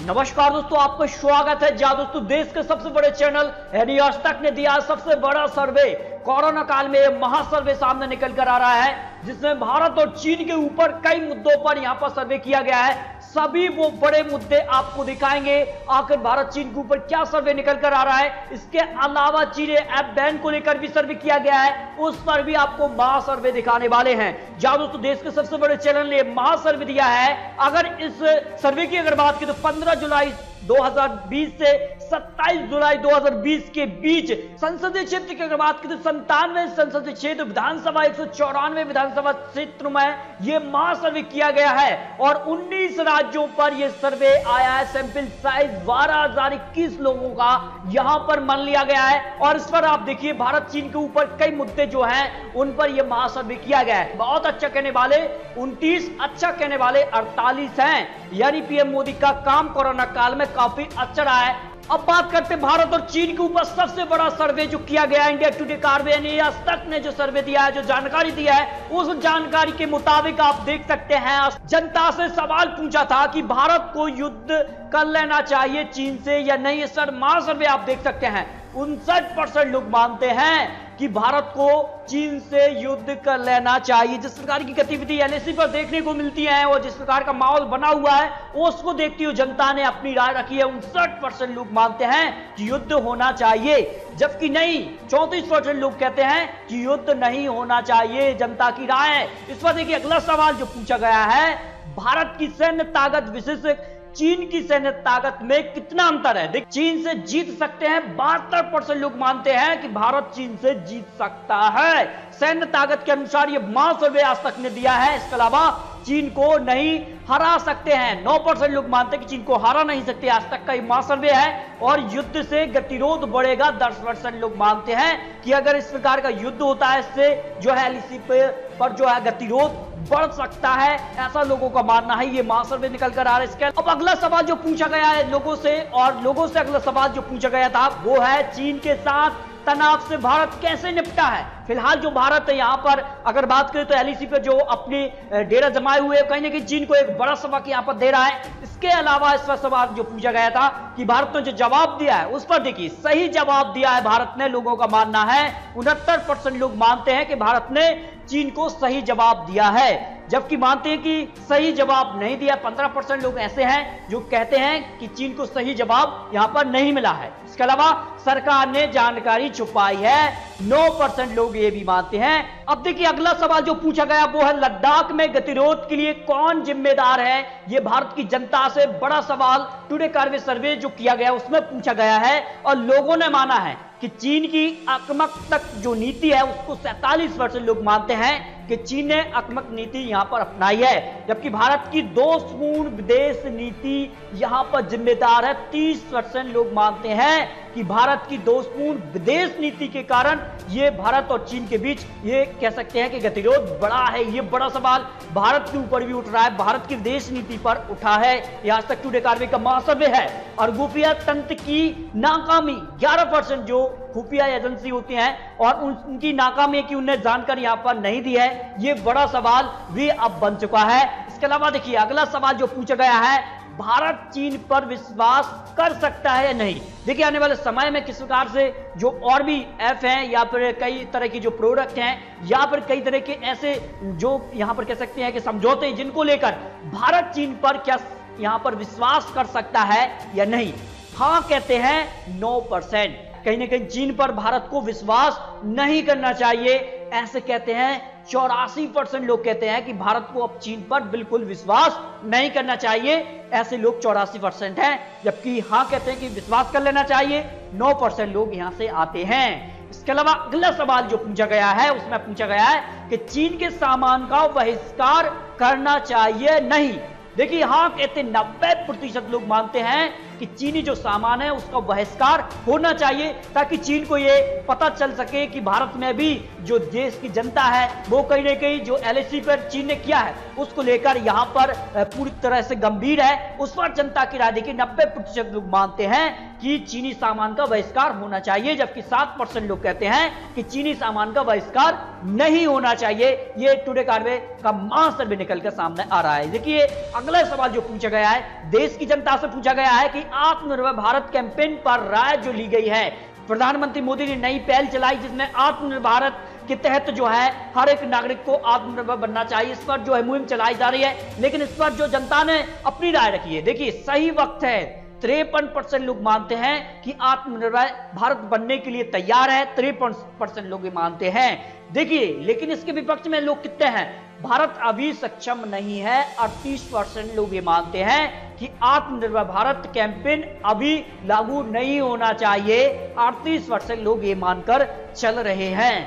नमस्कार दोस्तों, आपका स्वागत है। जहां दोस्तों देश के सबसे बड़े चैनल यानी आज तक ने दिया सबसे बड़ा सर्वे। कोरोना काल में यह महासर्वे सामने निकल कर आ रहा है, जिसमें भारत और चीन के ऊपर कई मुद्दों पर यहां पर सर्वे किया गया है। सभी वो बड़े मुद्दे आपको दिखाएंगे। आखिर भारत चीन के ऊपर क्या सर्वे निकल कर आ रहा है। इसके अलावा चीन ऐप बैन को लेकर भी सर्वे किया गया है, उस पर भी आपको महासर्वे दिखाने वाले हैं। जहां दोस्तों देश के सबसे बड़े चैनल ने महासर्वे दिया है। अगर इस सर्वे की अगर बात की तो 15 जुलाई 2020 से 27 जुलाई 2020 के बीच संसदीय क्षेत्र की अगर बात करें तो 97 संसदीय क्षेत्र विधानसभा 194 विधानसभा क्षेत्र में यह महासर्वे किया गया है और 19 राज्यों पर यह सर्वे आया है। सैंपल साइज 12,021 लोगों का यहां पर मान लिया गया है और इस पर आप देखिए भारत चीन के ऊपर कई मुद्दे जो हैं उन पर यह महासर्वे किया गया है। बहुत अच्छा कहने वाले 29, अच्छा कहने वाले 48 हैं। यानी पीएम मोदी का काम कोरोना काल में काफी अच्छा रहा है। अब बात करते हैं भारत और चीन के ऊपर सबसे बड़ा सर्वे जो किया गया है, इंडिया टुडे कार्वे यानी आज तक ने जो सर्वे दिया है, जो जानकारी दिया है, उस जानकारी के मुताबिक आप देख सकते हैं जनता से सवाल पूछा था कि भारत को युद्ध कर लेना चाहिए चीन से या नहीं। सर महासर्वे आप देख सकते हैं 59% लोग मानते हैं कि भारत को चीन से युद्ध कर लेना चाहिए। जिस प्रकार की गतिविधि एलएसी पर देखने को मिलती है और जिस प्रकार का माहौल बना हुआ है उसको देखते हुए जनता ने अपनी राय रखी है। 59% लोग मानते हैं कि युद्ध होना चाहिए, जबकि नहीं 34% लोग कहते हैं कि युद्ध नहीं होना चाहिए। जनता की राय है। इस पर देखिए अगला सवाल जो पूछा गया है, भारत की सैन्य ताकत विशेष चीन की सैन्य ताकत में कितना अंतर है। देख चीन से जीत सकते हैं 72% लोग मानते हैं कि भारत चीन से जीत सकता है। सैन्य ताकत के अनुसार ये महासर्वे आज तक ने दिया है। इसके अलावा चीन को नहीं हरा सकते हैं 9% लोग मानते हैं कि चीन को हरा नहीं सकते। आज तक का ये महासर्वे है और युद्ध से गतिरोध बढ़ेगा 10% लोग मानते हैं कि अगर इस प्रकार का युद्ध होता है इससे जो है एलएसी पर जो है गतिरोध बढ़ सकता है, ऐसा लोगों का मानना है। ये महासर्वे निकल कर आ रहा है। इसके अब अगला सवाल जो पूछा गया है लोगों से, और लोगों से अगला सवाल जो पूछा गया था वो है चीन के साथ तनाव से भारत कैसे निपटा है। फिलहाल जो भारत है यहां पर अगर बात करें तो एलएसी पे जो अपनी डेरा जमाए हुए कहीं ना कहीं चीन को एक बड़ा सबक यहां पर दे रहा है। इसके अलावा इस पर सवाल जो पूछा गया था कि भारत ने जो जवाब दिया है उस पर देखिए सही जवाब दिया है भारत ने। लोगों का मानना है 69% लोग मानते हैं कि भारत ने चीन को सही जवाब दिया है, जबकि मानते हैं कि सही जवाब नहीं दिया 15% लोग ऐसे हैं जो कहते हैं कि चीन को सही जवाब यहां पर नहीं मिला है। इसके अलावा सरकार ने जानकारी छुपाई है 9% लोग ये भी मानते हैं। अब देखिए अगला सवाल जो पूछा गया वो है लद्दाख में गतिरोध के लिए कौन जिम्मेदार है। ये भारत की जनता से बड़ा सवाल टुडे कार्वे सर्वे जो किया गया उसमें पूछा गया है और लोगों ने माना है कि चीन की आक्रामक जो नीति है उसको 47% लोग मानते हैं कि चीन ने आक्रामक नीति यहां पर अपनाई है, जबकि भारत की दोषपूर्ण विदेश नीति यहां पर जिम्मेदार है। 30% लोग मानते हैं कि भारत की दोषपूर्ण विदेश नीति के कारण ये भारत और चीन के बीच ये कह सकते हैं कि गतिरोध बढ़ा है। ये बड़ा सवाल भारत के ऊपर भी उठ रहा है, भारत की विदेश नीति पर उठा है। यह आज तक टुडे कार्वे का महासर्वे है। और खुफिया तंत्र की नाकामी 11% जो खुफिया एजेंसी होती हैं और उनकी नाकामी की उन्हें जानकारी यहां पर नहीं दी है। ये बड़ा सवाल भी अब बन चुका है। इसके अलावा देखिए अगला सवाल जो पूछा गया है, भारत चीन पर विश्वास कर सकता है या नहीं। देखिए आने वाले समय में किस प्रकार से जो और भी ऐप हैं या फिर कई तरह की जो प्रोडक्ट हैं या फिर कई तरह के ऐसे जो यहां पर कह सकते हैं कि समझौते जिनको लेकर भारत चीन पर क्या यहां पर विश्वास कर सकता है या नहीं। हाँ कहते हैं 9%। कहीं ना कहीं चीन पर भारत को विश्वास नहीं करना चाहिए ऐसे कहते हैं 84% लोग कहते हैं कि भारत को अब चीन पर बिल्कुल विश्वास नहीं करना चाहिए। ऐसे लोग 84% हैं, जबकि हाँ कहते हैं कि विश्वास कर लेना चाहिए 9% लोग यहां से आते हैं। इसके अलावा अगला सवाल जो पूछा गया है उसमें पूछा गया है कि चीन के सामान का बहिष्कार करना चाहिए नहीं। देखिए हाँ कहते 90% लोग मानते हैं कि चीनी जो सामान है उसका बहिष्कार होना चाहिए, ताकि चीन को ये पता चल सके कि भारत में भी जो देश की जनता है वो कहीं ना कहीं जो एलएसी पर चीन ने किया है उसको लेकर यहां पर पूरी तरह से गंभीर है। उस पर जनता की राय देखिए 90% लोग मानते हैं कि चीनी सामान का बहिष्कार होना चाहिए, जबकि 7% लोग कहते हैं कि चीनी सामान का बहिष्कार नहीं होना चाहिए। ये टुडे कार्वे का महासर्वे निकलकर सामने आ रहा है। देखिए अगला सवाल जो पूछा गया है, देश की जनता से पूछा गया है कि आत्मनिर्भर भारत कैंपेन पर राय जो ली गई है, प्रधानमंत्री मोदी ने नई पहल चलाई जिसमें आत्मनिर्भर भारत के तहत जो है हर एक नागरिक को आत्मनिर्भर बनना चाहिए, इस पर जो है मुहिम चलाई जा रही है। लेकिन इस पर जो जनता ने अपनी राय रखी है, देखिए सही वक्त है, 53% लोग मानते हैं कि आत्मनिर्भर भारत बनने के लिए तैयार है, 53% लोग ये मानते हैं। देखिए लेकिन इसके विपक्ष में लोग कितने हैं, भारत अभी सक्षम नहीं है, 38% लोग ये मानते हैं कि आत्मनिर्भर भारत कैंपेन अभी लागू नहीं होना चाहिए, 38% लोग ये मानकर चल रहे हैं।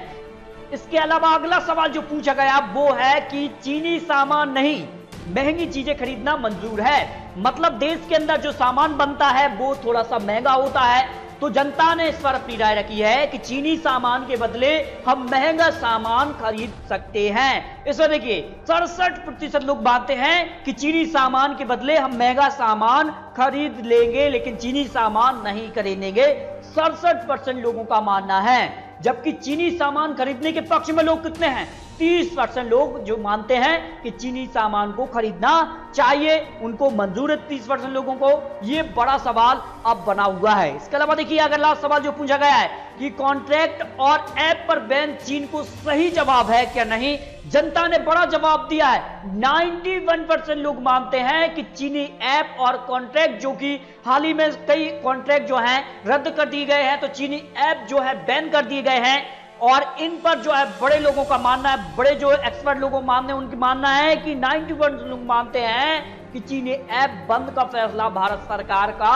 इसके अलावा अगला सवाल जो पूछा गया वो है कि चीनी सामान नहीं, महंगी चीजें खरीदना मंजूर है। मतलब देश के अंदर जो सामान बनता है वो थोड़ा सा महंगा होता है, तो जनता ने इस पर अपनी राय रखी है कि चीनी सामान के बदले हम महंगा सामान खरीद सकते हैं। इस पर देखिए 67% लोग मानते हैं कि चीनी सामान के बदले हम महंगा सामान खरीद लेंगे, लेकिन चीनी सामान नहीं खरीदेंगे, 67% लोगों का मानना है। जबकि चीनी सामान खरीदने के पक्ष में लोग कितने हैं, 30% लोग जो मानते हैं कि चीनी सामान को खरीदना चाहिए, उनको मंजूर है 30% लोगों को। ये बड़ा सवाल अब बना हुआ है। इसके अलावा देखिए अगला सवाल जो पूछा गया है कि कॉन्ट्रैक्ट और ऐप पर बैन चीन को सही जवाब है क्या नहीं, जनता ने बड़ा जवाब दिया है। 91% लोग मानते हैं कि चीनी ऐप और कॉन्ट्रैक्ट, जो कि हाल ही में कई कॉन्ट्रैक्ट जो हैं रद्द कर दिए गए हैं, तो चीनी ऐप जो है बैन कर दिए गए हैं, और इन पर जो है बड़े लोगों का मानना है, बड़े जो एक्सपर्ट लोगों का मानना है, उनकी मानना है कि 91% लोग मानते हैं कि चीनी ऐप बंद का फैसला भारत सरकार का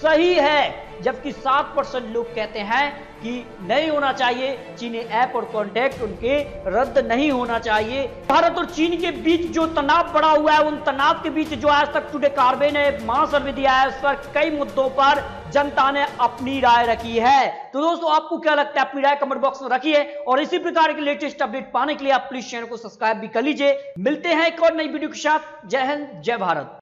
सही है, जबकि 7% लोग कहते हैं कि नहीं होना चाहिए, चीनी ऐप और कॉन्टैक्ट उनके रद्द नहीं होना चाहिए। भारत और चीन के बीच जो तनाव बढ़ा हुआ है, उन तनाव के बीच जो आज तक टुडे कार्वे ने महासर्वे दिया है, उस पर कई मुद्दों पर जनता ने अपनी राय रखी है। तो दोस्तों आपको क्या लगता है, अपनी राय कमेंट बॉक्स में रखिए, और इसी प्रकार के लेटेस्ट अपडेट पाने के लिए आप प्लीज चैनल को सब्सक्राइब भी कर लीजिए। मिलते हैं एक और नई वीडियो के साथ। जय हिंद, जय भारत।